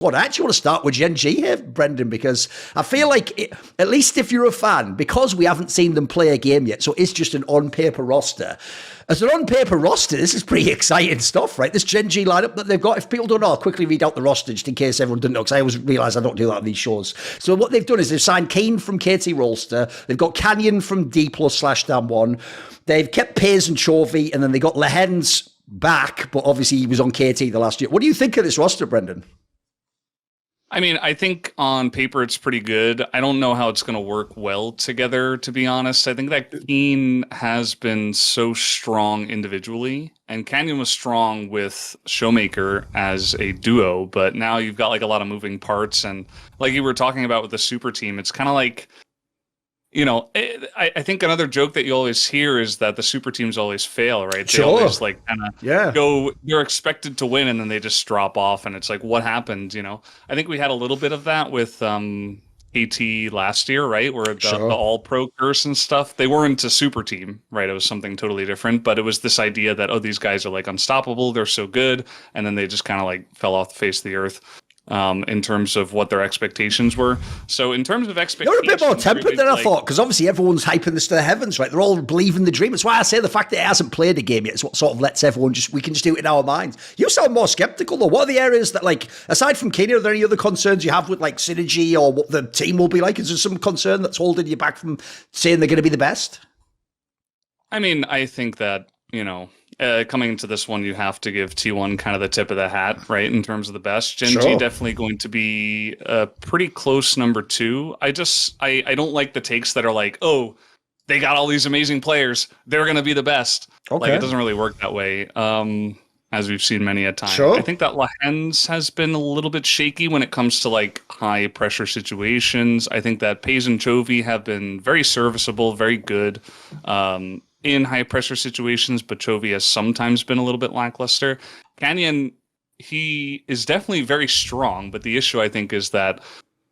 Well, I actually want to start with GenG here, Brendan, because I feel like, at least if you're a fan, because we haven't seen them play a game yet, so it's just an on-paper roster. As an on-paper roster, this is pretty exciting stuff, right? This GenG lineup that they've got, if people don't know, I'll quickly read out the roster just in case everyone didn't know, because I always realise I don't do that on these shows. So what they've done is they've signed Keire from KT Rolster, they've got Canyon from D+/Dan1, they've kept Pays and Chovy, and then they got Lehens back, but obviously he was on KT the last year. What do you think of this roster, Brendan? I mean, I think on paper it's pretty good. I don't know how it's going to work well together, to be honest. I think that Keire has been so strong individually, and Canyon was strong with Showmaker as a duo, but now you've got like a lot of moving parts, and like you were talking about with the super team, it's kind of like, you know, I think another joke that you always hear is that the super teams always fail, right? They always like kind of go, you're expected to win, and then they just drop off, and it's like, what happened? You know, I think we had a little bit of that with AT last year, right? Where the all-pro curse and stuff, they weren't a super team, right? It was something totally different, but it was this idea that, oh, these guys are like unstoppable, they're so good, and then they just kind of like fell off the face of the earth. In terms of what their expectations were. So in terms of expectations... You're a bit more tempered than I thought, because obviously everyone's hyping this to the heavens, right? They're all believing the dream. It's why I say the fact that it hasn't played a game yet is what sort of lets everyone we can just do it in our minds. You sound more skeptical, though. What are the areas that, like, aside from Keire, are there any other concerns you have with, like, synergy or what the team will be like? Is there some concern that's holding you back from saying they're going to be the best? I mean, I think that, you know... coming into this one, you have to give T1 kind of the tip of the hat, right, in terms of the best. GenG definitely going to be a pretty close number 2. I don't like the takes that are like, oh, they got all these amazing players, they're going to be the best. Okay. Like, it doesn't really work that way, as we've seen many a time. I think that Lehens has been a little bit shaky when it comes to, like, high-pressure situations. I think that Pays and Chovy have been very serviceable, very good, in high pressure situations, but Chovy has sometimes been a little bit lackluster. Canyon, he is definitely very strong, but the issue I think is that,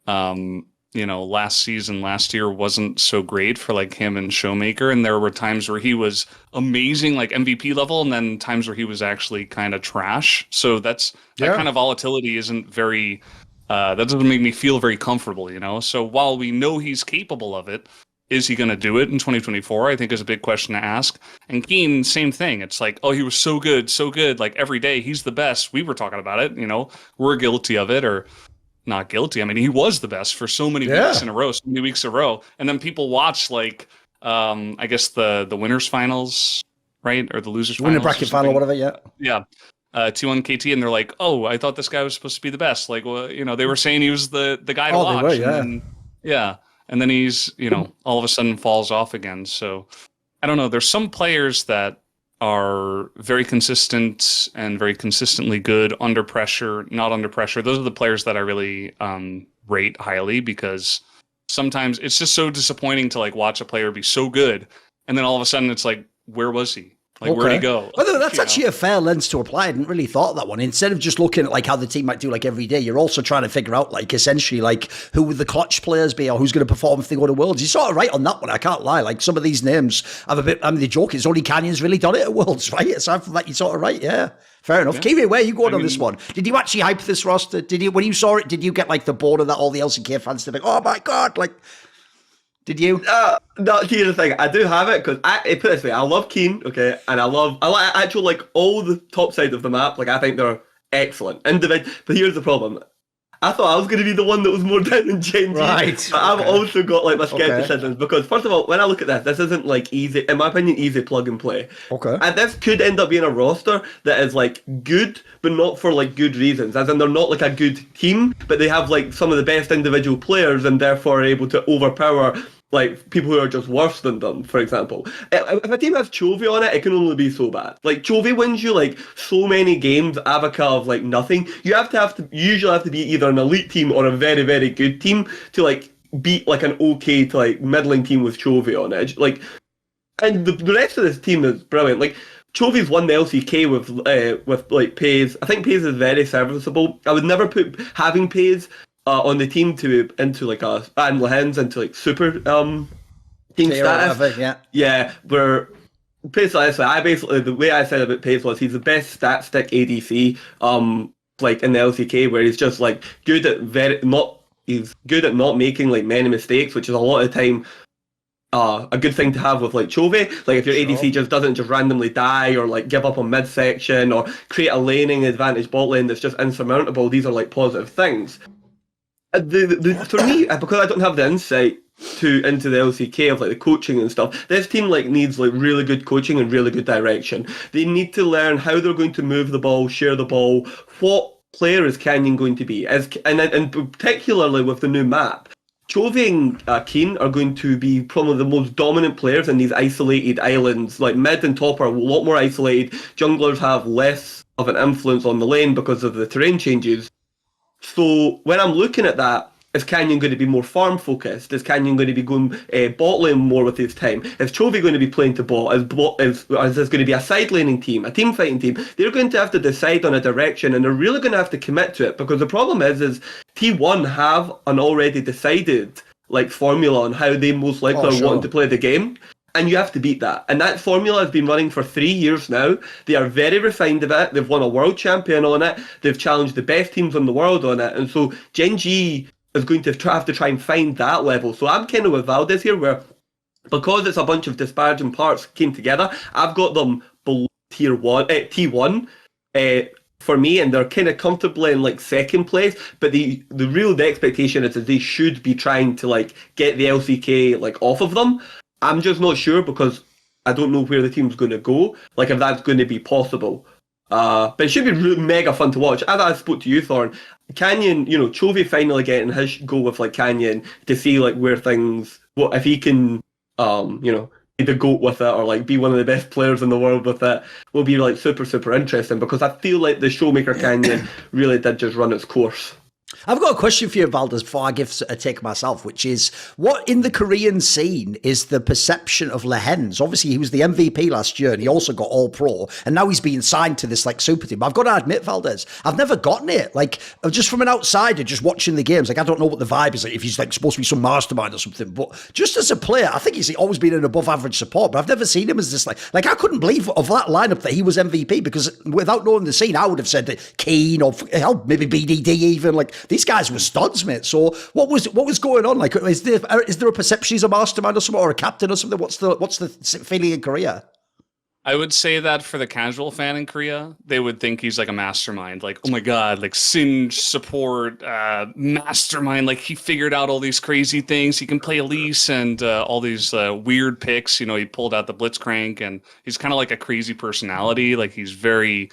you know, last year wasn't so great for like him and Showmaker, and there were times where he was amazing, like MVP level, and then times where he was actually kind of trash. So that kind of volatility isn't very, that doesn't make me feel very comfortable, you know? So while we know he's capable of it, is he going to do it in 2024? I think is a big question to ask. And Keire, same thing. It's like, oh, he was so good. Like every day, he's the best. We were talking about it, you know, we're guilty of it, or not guilty. I mean, he was the best for so many weeks in a row, And then people watch like, I guess the winners finals, right? Or the losers finals. Winner bracket final, whatever, Yeah. T1 KT, and they're like, oh, I thought this guy was supposed to be the best. Like, well, you know, they were saying he was the guy to watch. They were, And then he's, you know, all of a sudden falls off again. So I don't know. There's some players that are very consistent and very consistently good under pressure, not under pressure. Those are the players that I really rate highly, because sometimes it's just so disappointing to like watch a player be so good, and then all of a sudden it's like, where was he? Like, where'd he go? Well, that's actually a fair lens to apply. I hadn't really thought of that one. Instead of just looking at like how the team might do like every day, you're also trying to figure out like essentially like who would the clutch players be, or who's going to perform if they go to Worlds. You're sort of right on that one. I can't lie. Like some of these names have a bit, I mean, the joke is only Canyon's really done it at Worlds, right? Aside from that, you're sort of right. Yeah. Fair enough. Keire, where are you going on this one? Did you actually hype this roster? When you saw it, did you get like the board of that all the LCK fans to be like, oh my God, like, did you? No, here's the thing. I do have it because put it this way. I love Keire, okay, and I actually like all the top side of the map. Like I think they're excellent. But here's the problem. I thought I was going to be the one that was more down than GenG. Right. But I've also got like my skepticisms because first of all, when I look at this isn't like easy, in my opinion, easy plug and play. Okay. And this could end up being a roster that is like good, but not for like good reasons. As in they're not like a good team, but they have like some of the best individual players and therefore are able to overpower like people who are just worse than them, for example. If a team has Chovy on it, it can only be so bad. Like Chovy wins you like so many games, Avoca of like nothing. You usually have to be either an elite team or a very, very good team to like beat like an okay to like middling team with Chovy on it. Like, and the rest of this team is brilliant. Like Chovy's won the LCK with like Pays. I think Pays is very serviceable. I would never put having Pays on the team into like and Lehens into like super team status. Whatever, yeah. Where Pays like this way, the way I said about Pays was he's the best stat stick ADC. like in the LCK, where he's just like he's good at not making like many mistakes, which is a lot of the time a good thing to have with like Chovy. Like if your ADC just doesn't just randomly die or like give up on midsection or create a laning advantage bot lane that's just insurmountable, these are like positive things. For me, because I don't have the insight into the LCK of like the coaching and stuff, this team like needs like really good coaching and really good direction. They need to learn how they're going to move the ball, share the ball, what player is Canyon going to be, and particularly with the new map. Chovy and Keane are going to be probably the most dominant players in these isolated islands. Like mid and top are a lot more isolated. Junglers have less of an influence on the lane because of the terrain changes. So when I'm looking at that, is Canyon going to be more farm focused? Is Canyon going to be going bot lane more with his time? Is Chovy going to be playing to bot? Is this going to be a side laning team, a team fighting team? They're going to have to decide on a direction, and they're really going to have to commit to it, because the problem is T1 have an already decided like formula on how they most likely are wanting to play the game. And you have to beat that. And that formula has been running for 3 years now. They are very refined of it. They've won a world champion on it. They've challenged the best teams in the world on it. And so GenG is going to have to try and find that level. So I'm kind of with Valdes here, where because it's a bunch of disparaging parts came together, I've got them below T1 for me, and they're kind of comfortably in like second place. But the expectation is that they should be trying to like get the LCK like off of them. I'm just not sure, because I don't know where the team's going to go, like if that's going to be possible. But it should be really mega fun to watch. As I spoke to you, Thorin, Canyon, Chovy finally getting his go with like Canyon to see like where things, what if he can, be the GOAT with it, or like be one of the best players in the world with it, will be like super, super interesting, because I feel like the Showmaker Canyon really did just run its course. I've got a question for you, Valdes, before I give a take myself, which is, what in the Korean scene is the perception of Lehens? Obviously, he was the MVP last year, and he also got All-Pro, and now he's being signed to this like super team. I've got to admit, Valdes, I've never gotten it. Like, just from an outsider, just watching the games, like I don't know what the vibe is, like if he's like supposed to be some mastermind or something. But just as a player, I think he's always been an above-average support. But I've never seen him as this like I couldn't believe of that lineup that he was MVP, because without knowing the scene, I would have said that Keane or hell, maybe BDD even. Like these guys were studs, mate. So what was going on? Like, is there a perception he's a mastermind or something, or a captain or something? What's the feeling in Korea? I would say that for the casual fan in Korea, they would think he's like a mastermind. Like, oh my god, like Singe support, mastermind. Like he figured out all these crazy things. He can play Elise and all these weird picks. He pulled out the Blitzcrank, and he's kind of like a crazy personality. Like he's very.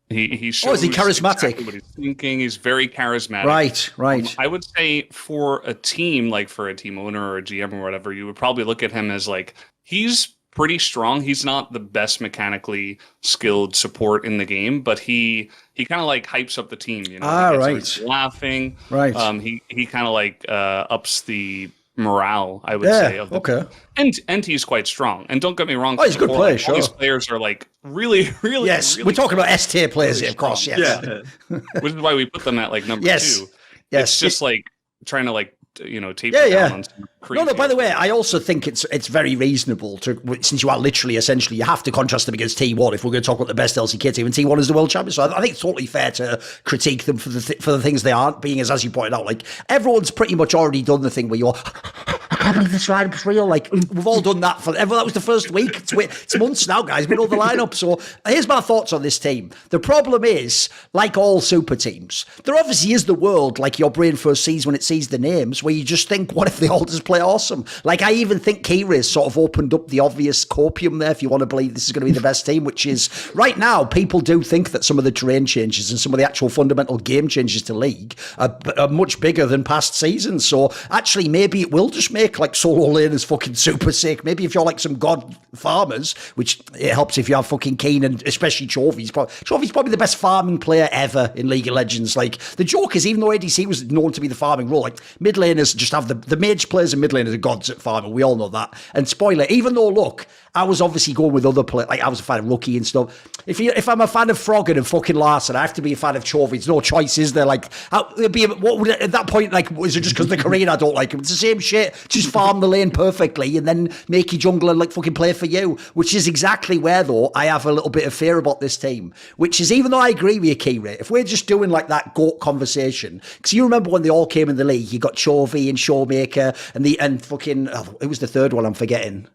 He shows is he charismatic? Exactly what he's thinking. He's very charismatic. Right. I would say for a team, like for a team owner or a GM or whatever, you would probably look at him as like, he's pretty strong. He's not the best mechanically skilled support in the game, but he kind of like hypes up the team. Right. Laughing. Right. He kind of like ups the morale, I would say. Of the okay. And he's quite strong. And don't get me wrong. He's a good player, sure. All these players are like really, really. Yes, really we're talking about S-tier players here, of course. Yes. Yeah. Which is why we put them at like number 2. Yes. It's just like trying to like taper down on some crazy. No, by the way, I also think it's very reasonable to, since you are literally, essentially, you have to contrast them against T1 if we're going to talk about the best LCK team, and T1 is the world champion. So I think it's totally fair to critique them for the things they aren't, being as you pointed out, like everyone's pretty much already done the thing where you're, I can't believe this lineup's real. Like we've all done that that was the first week. It's months now, guys. We know the lineup. So here's my thoughts on this team. The problem is, like all super teams, there obviously is the world like your brain first sees when it sees the names, where you just think, what if they all just play awesome? Like I even think Keire sort of opened up the obvious copium there, if you want to believe this is going to be the best team, which is right now people do think that some of the terrain changes and some of the actual fundamental game changes to League are much bigger than past seasons. So actually maybe it will just make like solo laners fucking super sick. Maybe if you're like some god farmers, which it helps if you have fucking Keane and especially Chovy's probably the best farming player ever in League of Legends. Like the joke is, even though ADC was known to be the farming role, like mid laners just have the mage players and mid laners are gods at farming. We all know that. And spoiler, even though look, I was obviously going with other players, like I was a fan of Rookie and stuff. If I'm a fan of Froggen and fucking Larson, I have to be a fan of Chovy. There's no choice, is there? Like, what would at that point, like, was it just because the Korean I don't like him? It's the same shit. Just just farm the lane perfectly and then make your jungler like fucking play for you, which is exactly where, though, I have a little bit of fear about this team, which is, even though I agree with you, Keire, if we're just doing like that GOAT conversation, because you remember when they all came in the league, you got Chovy and Showmaker and fucking, who was the third one I'm forgetting?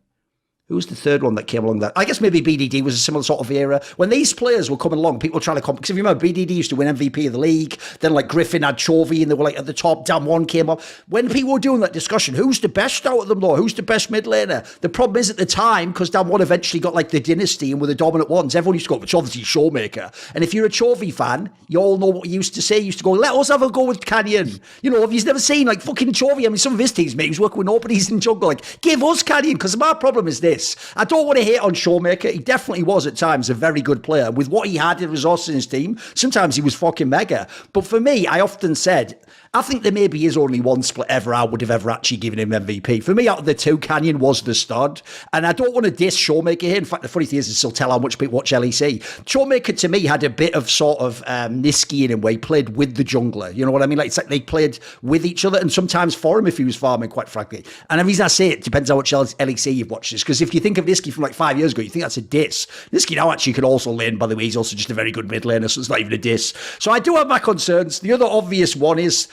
Who was the third one that came along that? I guess maybe BDD was a similar sort of era. When these players were coming along, people were trying to come, because if you remember, BDD used to win MVP of the league, then like Griffin had Chovy and they were like at the top, Damwon came up. When people were doing that discussion, who's the best out of them though? Who's the best mid laner? The problem is at the time, because Damwon eventually got like the dynasty and were the dominant ones, everyone used to go, which obviously Showmaker. And if you're a Chovy fan, you all know what you used to say. You used to go, let us have a go with Canyon. You know, if you've never seen like fucking Chovy, I mean, some of his teams, mate, he was working with nobodies in jungle, like, give us Canyon, because my problem is this. I don't want to hate on Showmaker. He definitely was at times a very good player. With what he had in resources in his team, sometimes he was fucking mega. But for me, I often said, I think there maybe is only one split ever I would have ever actually given him MVP. For me, out of the two, Canyon was the stud. And I don't want to diss Showmaker here. In fact, the funny thing is, still tell how much people watch LEC. Showmaker, to me, had a bit of sort of Niski in him, where he played with the jungler. You know what I mean? Like, it's like they played with each other, and sometimes for him if he was farming, quite frankly. And the reason I say it depends how much LEC you've watched this, because if you think of Niski from like 5 years ago, you think that's a diss. Niski now actually can also lane, by the way. He's also just a very good mid laner, so it's not even a diss. So I do have my concerns. The other obvious one is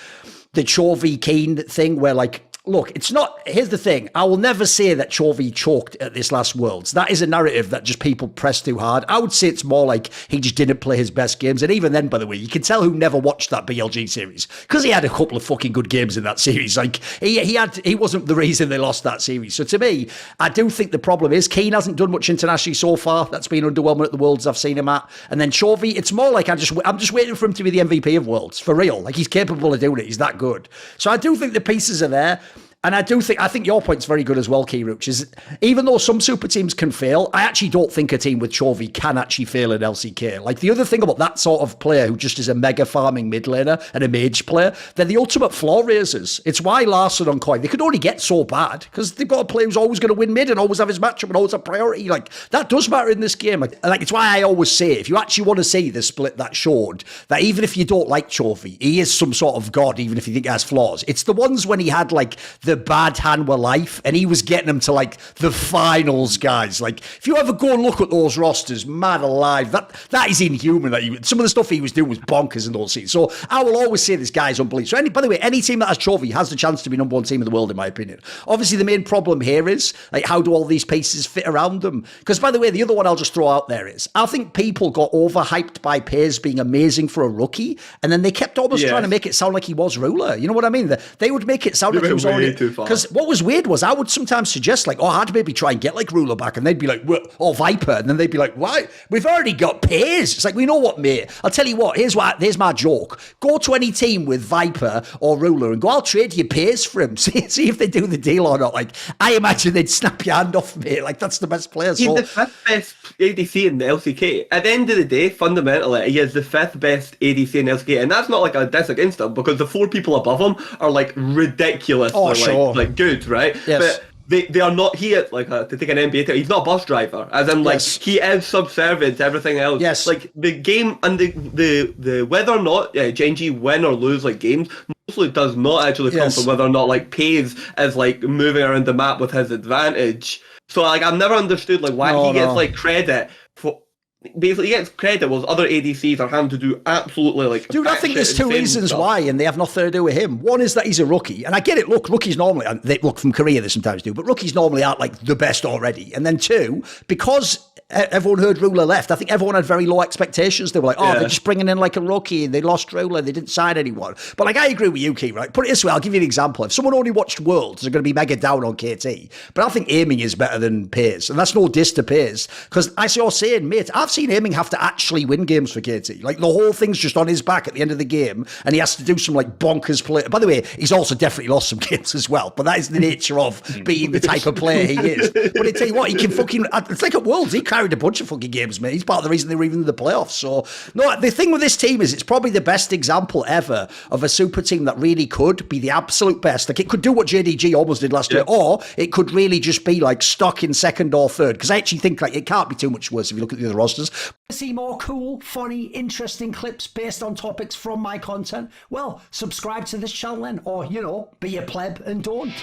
the Chovy Keane thing, where like, look, it's not, here's the thing. I will never say that Chovy choked at this last Worlds. That is a narrative that just people press too hard. I would say it's more like he just didn't play his best games. And even then, by the way, you can tell who never watched that BLG series, because he had a couple of fucking good games in that series. Like, he wasn't the reason they lost that series. So to me, I do think the problem is Keane hasn't done much internationally so far. That's been underwhelming at the Worlds I've seen him at. And then Chovy, it's more like I'm just waiting for him to be the MVP of Worlds, for real. Like, he's capable of doing it. He's that good. So I do think the pieces are there. And I think your point's very good as well, Keire, which is, even though some super teams can fail, I actually don't think a team with Chovy can actually fail in LCK. Like, the other thing about that sort of player who just is a mega farming mid laner and a mage player, they're the ultimate floor raisers. It's why Larson on Koi, they could only get so bad, because they've got a player who's always going to win mid and always have his matchup and always a priority. Like, that does matter in this game. Like, it's why I always say, if you actually want to see the split that showed, that even if you don't like Chovy, he is some sort of god, even if you think he has flaws. It's the ones when he had like the bad hand with life and he was getting them to like the finals, guys. Like, if you ever go and look at those rosters, man alive, that is inhuman. Some of the stuff he was doing was bonkers in those seasons. So I will always say this guy is unbelievable. So by the way, any team that has Chovy has the chance to be number one team in the world, in my opinion. Obviously, the main problem here is, like, how do all these pieces fit around them? Because, by the way, the other one I'll just throw out there is, I think people got overhyped by Paze being amazing for a rookie, and then they kept almost trying to make it sound like he was ruler. You know what I mean? They would make it sound like he was already too far. Because what was weird was I would sometimes suggest, like, I'd maybe try and get like ruler back, and they'd be like, or Viper, and then they'd be like, why? We've already got Paze. It's like, we know what, mate. I'll tell you what. Here's my joke. Go to any team with Viper or ruler and go, I'll trade you Paze for him. See if they do the deal or not. Like, I imagine they'd snap your hand off, mate. Like, that's the best player. He's the fifth best ADC in the LCK. At the end of the day, fundamentally, he is the fifth best ADC in LCK, and that's not like a diss against him, because the four people above him are like ridiculous. Like good, right? Yes. But they are not here, like, to take an NBA term, he's not a bus driver, as in, like, he is subservient to everything else. Yes. Like, the game and the whether or not GenG win or lose, like, games mostly does not actually come from whether or not, like, Paze is, like, moving around the map with his advantage. So, like, I've never understood, like, why he gets, like, credit for... Basically, he gets credit while other ADCs are having to do absolutely, like... Dude, I think there's two reasons why, and they have nothing to do with him. One is that he's a rookie, and I get it. Look, rookies normally... And they, look, from Korea they sometimes do, but rookies normally aren't, like, the best already. And then two, because everyone heard Ruler left, I think everyone had very low expectations. They were like, they're just bringing in, like, a rookie, and they lost Ruler, they didn't sign anyone. But, like, I agree with you, Keire, right? Put it this way, I'll give you an example. If someone only watched Worlds, they're going to be mega down on KT. But I think Aiming is better than Paze, and that's no diss to Paze. Because, as you're saying, mate, I've seen Aiming have to actually win games for KT. Like, the whole thing's just on his back at the end of the game, and he has to do some, like, bonkers play. By the way, he's also definitely lost some games as well, but that is the nature of being the type of player he is. But I tell you what, he can fucking... It's like at Worlds, he carried a bunch of fucking games, mate. He's part of the reason they were even in the playoffs. So, no, the thing with this team is it's probably the best example ever of a super team that really could be the absolute best. Like, it could do what JDG almost did last year, or it could really just be, like, stuck in second or third, because I actually think, like, it can't be too much worse if you look at the other rosters. See more cool, funny, interesting clips based on topics from my content? Well, subscribe to this channel then, or, be a pleb and don't.